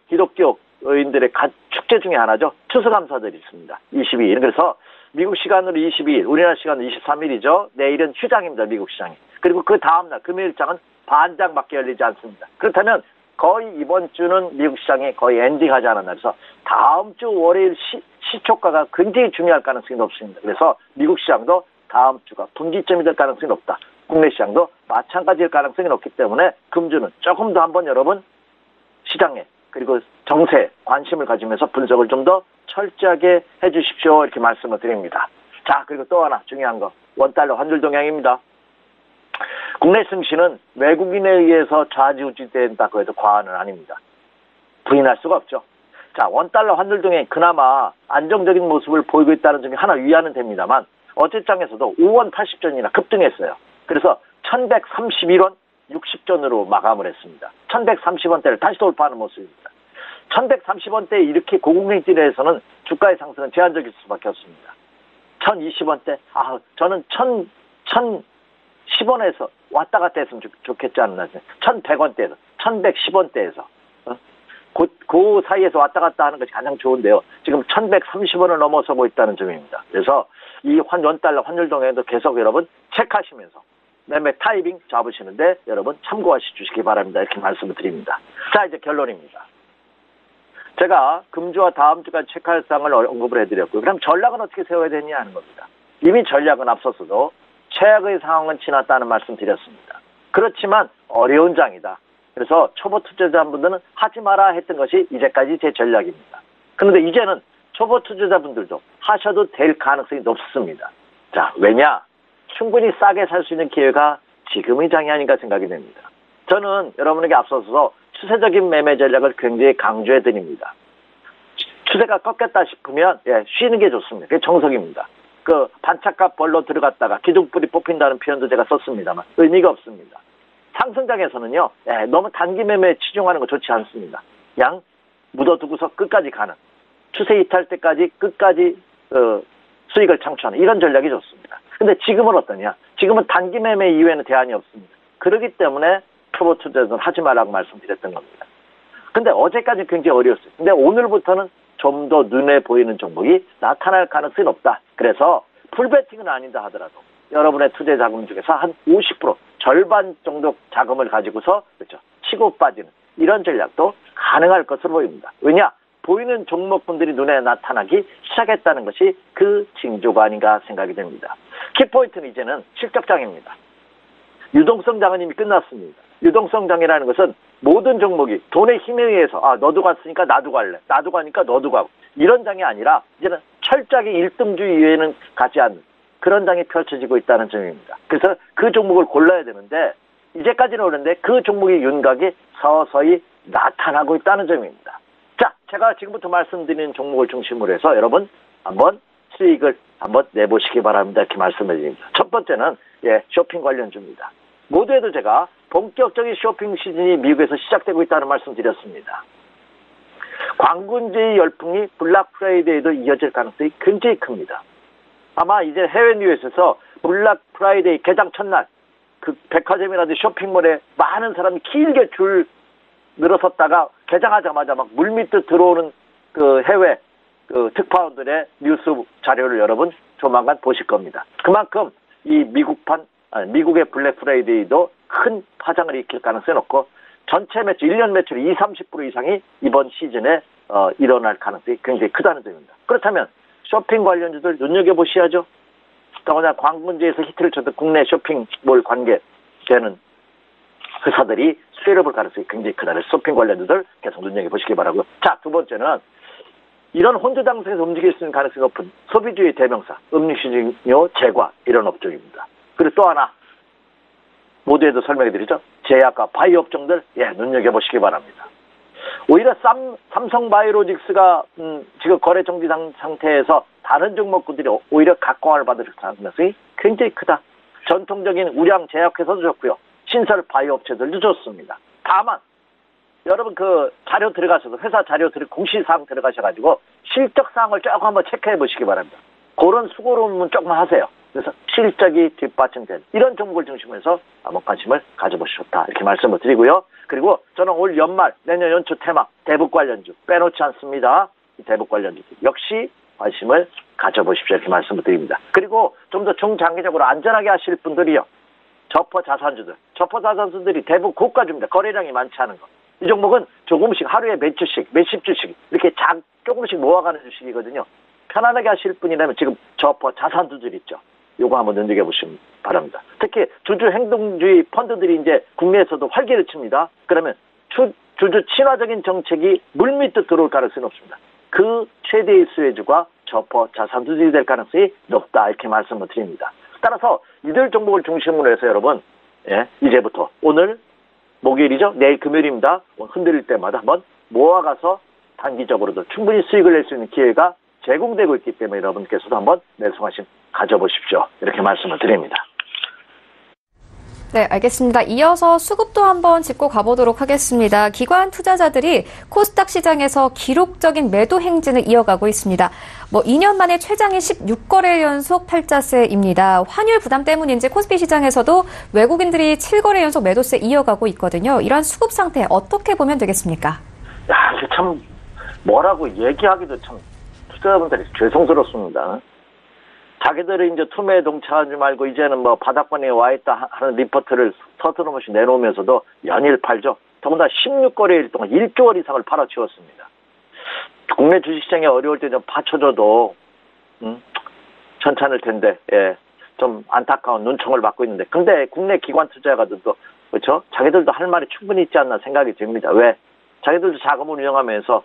기독교인들의 축제 중에 하나죠. 추수감사절이 있습니다. 22일. 그래서 미국 시간으로 22일, 우리나라 시간으로 23일이죠. 내일은 휴장입니다. 미국 시장이. 그리고 그 다음날 금요일장은 반장밖에 열리지 않습니다. 그렇다면 거의 이번 주는 미국 시장이 거의 엔딩하지 않았나. 그래서 다음 주 월요일 시초가가 굉장히 중요할 가능성이 높습니다. 그래서 미국 시장도 다음 주가 분기점이 될 가능성이 높다. 국내 시장도 마찬가지일 가능성이 높기 때문에 금주는 조금 더 한번 여러분 시장에 그리고 정세에 관심을 가지면서 분석을 좀 더 철저하게 해주십시오. 이렇게 말씀을 드립니다. 자, 그리고 또 하나 중요한 거 원달러 환율 동향입니다. 국내 증시는 외국인에 의해서 좌지우지된다고 해도 과언은 아닙니다. 부인할 수가 없죠. 자, 원달러 환율 동향이 그나마 안정적인 모습을 보이고 있다는 점이 하나 위안은 됩니다만 어제장에서도 5원 80전이나 급등했어요. 그래서 1131원 60전으로 마감을 했습니다. 1130원대를 다시 돌파하는 모습입니다. 1130원대 이렇게 고공행진에 해서는 주가의 상승은 제한적일 수밖에 없습니다. 1020원대, 저는 1010원에서 왔다 갔다 했으면 좋겠지 않나. 1100원대에서, 1110원대에서. 그 사이에서 왔다 갔다 하는 것이 가장 좋은데요. 지금 1130원을 넘어서고 있다는 점입니다. 그래서 이 원달러 환율 동향도 계속 여러분 체크하시면서 매매 타이밍 잡으시는데 여러분 참고하시 주시기 바랍니다. 이렇게 말씀을 드립니다. 자, 이제 결론입니다. 제가 금주와 다음 주까지 체크할 사항을 언급을 해드렸고요. 그럼 전략은 어떻게 세워야 되냐 하는 겁니다. 이미 전략은 앞섰어도 최악의 상황은 지났다는 말씀 드렸습니다. 그렇지만 어려운 장이다. 그래서 초보 투자자분들은 하지 마라 했던 것이 이제까지 제 전략입니다. 그런데 이제는 초보 투자자분들도 하셔도 될 가능성이 높습니다. 자, 왜냐? 충분히 싸게 살 수 있는 기회가 지금의 장이 아닌가 생각이 됩니다. 저는 여러분에게 앞서서 추세적인 매매 전략을 굉장히 강조해 드립니다. 추세가 꺾였다 싶으면 쉬는 게 좋습니다. 그게 정석입니다. 그 반짝값 벌로 들어갔다가 기둥불이 뽑힌다는 표현도 제가 썼습니다만 의미가 없습니다. 상승장에서는요, 너무 단기 매매에 치중하는 거 좋지 않습니다. 그냥 묻어두고서 끝까지 가는 추세 이탈 때까지 끝까지 수익을 창출하는 이런 전략이 좋습니다. 근데 지금은 어떠냐? 지금은 단기 매매 이외에는 대안이 없습니다. 그렇기 때문에 초보 투자자는 하지 말라고 말씀드렸던 겁니다. 근데 어제까지 굉장히 어려웠어요. 근데 오늘부터는 좀 더 눈에 보이는 종목이 나타날 가능성이 높다. 그래서 풀베팅은 아니다 하더라도 여러분의 투자 자금 중에서 한 50% 절반 정도 자금을 가지고서 그렇죠. 치고 빠지는 이런 전략도 가능할 것으로 보입니다. 왜냐? 보이는 종목분들이 눈에 나타나기 시작했다는 것이 그 징조가 아닌가 생각이 됩니다. 키포인트는 이제는 실적장입니다. 유동성장은 이미 끝났습니다. 유동성장이라는 것은 모든 종목이 돈의 힘에 의해서 너도 갔으니까 나도 갈래. 나도 가니까 너도 가고. 이런 장이 아니라 이제는 철저하게 1등주 이외에는 가지 않는 그런 장이 펼쳐지고 있다는 점입니다. 그래서 그 종목을 골라야 되는데 이제까지는 오는데 그 종목의 윤곽이 서서히 나타나고 있다는 점입니다. 자, 제가 지금부터 말씀드리는 종목을 중심으로 해서 여러분 한번 수익을 한번 내보시기 바랍니다. 이렇게 말씀을 드립니다. 첫 번째는 쇼핑 관련주입니다. 모두에도 제가 본격적인 쇼핑 시즌이 미국에서 시작되고 있다는 말씀 드렸습니다. 광군제의 열풍이 블랙 프라이데이도 이어질 가능성이 굉장히 큽니다. 아마 이제 해외 뉴스에서 블랙 프라이데이 개장 첫날 그 백화점이라든지 쇼핑몰에 많은 사람이 길게 줄 늘어섰다가 개장하자마자 막 물밀듯 들어오는 그 해외 그 특파원들의 뉴스 자료를 여러분 조만간 보실 겁니다. 그만큼 이 미국의 블랙 프라이데이도 큰 파장을 일으킬 가능성이 높고 전체 매출, 1년 매출이 20-30% 이상이 이번 시즌에 일어날 가능성이 굉장히 크다는 점입니다. 그렇다면 쇼핑 관련주들 눈여겨보셔야죠. 더구나 광문제에서 히트를 쳤던 국내 쇼핑몰 관계되는 회사들이 수혜를 볼 가능성이 굉장히 크다. 그래서 쇼핑 관련주들 계속 눈여겨보시기 바라고요. 자, 두 번째는 이런 혼조 당성에서 움직일 수 있는 가능성이 높은 소비주의 대명사, 음식료, 제과 이런 업종입니다. 그리고 또 하나 모두에도 설명해드리죠. 제약과 바이오 업종들 눈여겨보시기 바랍니다. 오히려 삼성바이오로직스가 지금 거래 정지 상태에서 다른 종목군들이 오히려 각광을 받을 가능성이 굉장히 크다. 전통적인 우량 제약회사도 좋고요. 신설 바이오 업체들도 좋습니다. 다만 여러분 그 자료 들어가셔서 회사 자료 공시사항 들어가셔가지고 실적사항을 조금 한번 체크해 보시기 바랍니다. 그런 수고로움은 조금 하세요. 그래서 실적이 뒷받침된 이런 종목을 중심으로 해서 한번 관심을 가져보시면 좋다. 이렇게 말씀을 드리고요. 그리고 저는 올 연말 내년 연초 테마 대북 관련주 빼놓지 않습니다. 이 대북 관련주 역시 관심을 가져보십시오. 이렇게 말씀을 드립니다. 그리고 좀 더 중장기적으로 안전하게 하실 분들이요. 저퍼 자산주들이 대북 고가주입니다. 거래량이 많지 않은 거. 이 종목은 조금씩 하루에 몇 주씩, 몇십 주씩 이렇게 조금씩 모아가는 주식이거든요. 편안하게 하실 분이라면 지금 저퍼 자산주들 있죠. 요거 한번 눈여겨보시면 바랍니다. 특히 주주 행동주의 펀드들이 이제 국내에서도 활기를 칩니다. 그러면 주주 친화적인 정책이 물밑으로 들어올 가능성이 높습니다. 그 최대의 수혜주가 저퍼 자산주들이 될 가능성이 높다. 이렇게 말씀을 드립니다. 따라서 이들 종목을 중심으로 해서 여러분 이제부터 오늘 목요일이죠. 내일 금요일입니다. 흔들릴 때마다 한번 모아가서 단기적으로도 충분히 수익을 낼 수 있는 기회가 제공되고 있기 때문에 여러분께서도 한번 매수관심 가져보십시오. 이렇게 말씀을 드립니다. 네, 알겠습니다. 이어서 수급도 한번 짚고 가보도록 하겠습니다. 기관 투자자들이 코스닥 시장에서 기록적인 매도 행진을 이어가고 있습니다. 2년 만에 최장의 16거래 연속 팔자세입니다. 환율 부담 때문인지 코스피 시장에서도 외국인들이 7거래 연속 매도세 이어가고 있거든요. 이런 수급 상태 어떻게 보면 되겠습니까? 야, 이게 참 뭐라고 얘기하기도 참 투자자분들이 죄송스럽습니다. 자기들이 이제 투매에 동참하지 말고 이제는 바닥권에 와 있다 하는 리포트를 서투르면서 내놓으면서도 연일 팔죠. 더군다나 16거래일 동안 1조 원 이상을 팔아치웠습니다. 국내 주식시장이 어려울 때 좀 받쳐줘도 괜찮을 텐데 좀 안타까운 눈총을 받고 있는데 근데 국내 기관 투자가들도 그렇죠? 자기들도 할 말이 충분히 있지 않나 생각이 듭니다. 왜? 자기들도 자금을 운영하면서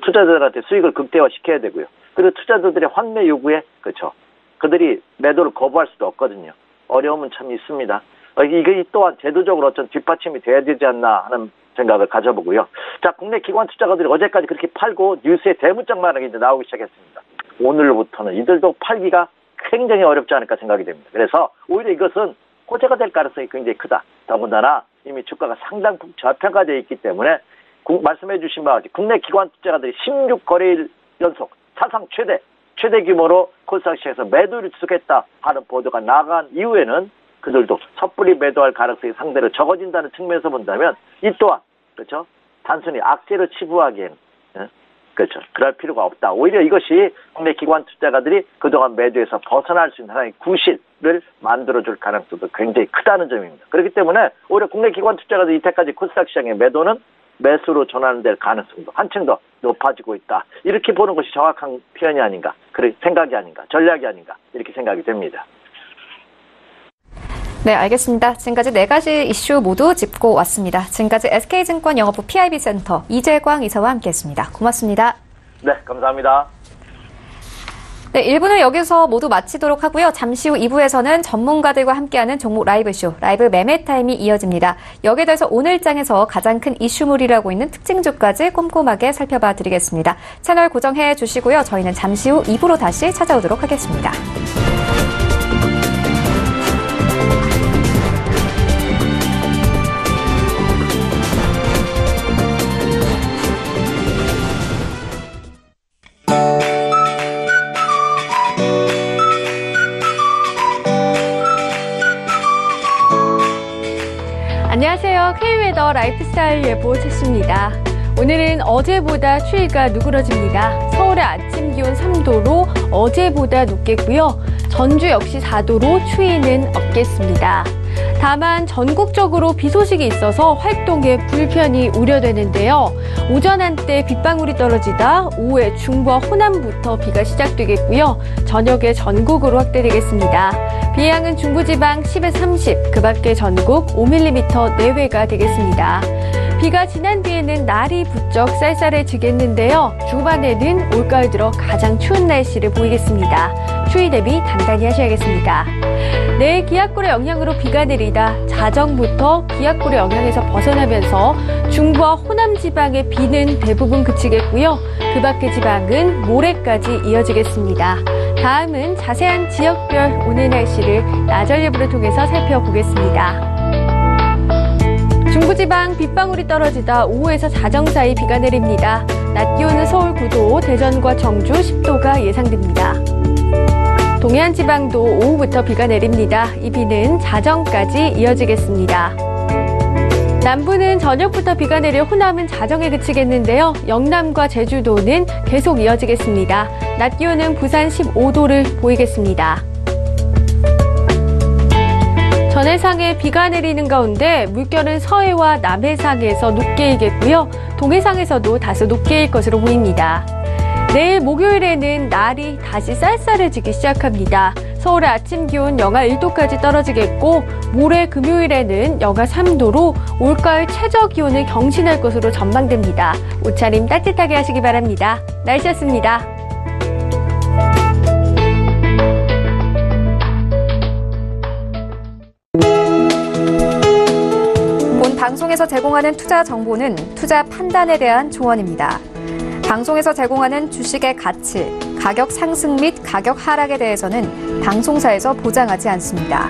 투자자들한테 수익을 극대화시켜야 되고요. 그리고 투자자들의 환매 요구에 그렇죠. 그들이 매도를 거부할 수도 없거든요. 어려움은 참 있습니다. 이게 또한 제도적으로 어떤 뒷받침이 돼야 되지 않나 하는 생각을 가져보고요. 자, 국내 기관 투자가들이 어제까지 그렇게 팔고 뉴스에 대문짝만하게 이제 나오기 시작했습니다. 오늘부터는 이들도 팔기가 굉장히 어렵지 않을까 생각이 됩니다. 그래서 오히려 이것은 호재가 될 가능성이 굉장히 크다. 더군다나 이미 주가가 상당폭 저평가되어 있기 때문에 말씀해 주신 바와 같이 국내 기관 투자가들이 16거래일 연속 사상 최대 규모로 코스닥 시장에서 매도를 지속했다 하는 보도가 나간 이후에는 그들도 섣불리 매도할 가능성이 상대로 적어진다는 측면에서 본다면 이 또한 그렇죠 단순히 악재로 치부하기에는 그렇죠 그럴 필요가 없다. 오히려 이것이 국내 기관 투자가들이 그동안 매도에서 벗어날 수 있는 하나의 구실을 만들어줄 가능성도 굉장히 크다는 점입니다. 그렇기 때문에 오히려 국내 기관 투자가들이 이때까지 코스닥 시장의 매도는 매수로 전환될 가능성도 한층 더 높아지고 있다. 이렇게 보는 것이 정확한 표현이 아닌가, 생각이 아닌가, 전략이 아닌가 이렇게 생각이 됩니다. 네, 알겠습니다. 지금까지 4가지 이슈 모두 짚고 왔습니다. 지금까지 SK증권 영업부 PIB센터 이재광 이사와 함께했습니다. 고맙습니다. 네, 감사합니다. 네, 1부는 여기서 모두 마치도록 하고요. 잠시 후 2부에서는 전문가들과 함께하는 종목 라이브쇼, 라이브 매매 타임이 이어집니다. 여기에 대해서 오늘장에서 가장 큰 이슈물이라고 있는 특징주까지 꼼꼼하게 살펴봐 드리겠습니다. 채널 고정해 주시고요. 저희는 잠시 후 2부로 다시 찾아오도록 하겠습니다. 안녕하세요. K웨더 라이프스타일 예보 최씨입니다. 오늘은 어제보다 추위가 누그러집니다. 서울의 아침 기온 3도로 어제보다 높겠고요. 전주 역시 4도로 추위는 없겠습니다. 다만 전국적으로 비 소식이 있어서 활동에 불편이 우려되는데요. 오전 한때 빗방울이 떨어지다 오후에 중부와 호남부터 비가 시작되겠고요. 저녁에 전국으로 확대되겠습니다. 비 양은 중부지방 10에 30, 그 밖에 전국 5mm 내외가 되겠습니다. 비가 지난 뒤에는 날이 부쩍 쌀쌀해지겠는데요. 주말에는 올가을 들어 가장 추운 날씨를 보이겠습니다. 추위 대비 단단히 하셔야겠습니다. 내일 기압골의 영향으로 비가 내리다 자정부터 기압골의 영향에서 벗어나면서 중부와 호남 지방의 비는 대부분 그치겠고요. 그 밖의 지방은 모레까지 이어지겠습니다. 다음은 자세한 지역별 오늘 날씨를 나절예보를 통해서 살펴보겠습니다. 중부지방 빗방울이 떨어지다 오후에서 자정 사이 비가 내립니다. 낮 기온은 서울 9도, 대전과 정주 10도가 예상됩니다. 동해안 지방도 오후부터 비가 내립니다. 이 비는 자정까지 이어지겠습니다. 남부는 저녁부터 비가 내려 호남은 자정에 그치겠는데요. 영남과 제주도는 계속 이어지겠습니다. 낮 기온은 부산 15도를 보이겠습니다. 전해상에 비가 내리는 가운데 물결은 서해와 남해상에서 높게 일겠고요. 동해상에서도 다소 높게 일 것으로 보입니다. 내일 목요일에는 날이 다시 쌀쌀해지기 시작합니다. 서울의 아침 기온 영하 1도까지 떨어지겠고 모레 금요일에는 영하 3도로 올가을 최저 기온을 경신할 것으로 전망됩니다. 옷차림 따뜻하게 하시기 바랍니다. 날씨였습니다. 본 방송에서 제공하는 투자 정보는 투자 판단에 대한 조언입니다. 방송에서 제공하는 주식의 가치, 가격 상승 및 가격 하락에 대해서는 방송사에서 보장하지 않습니다.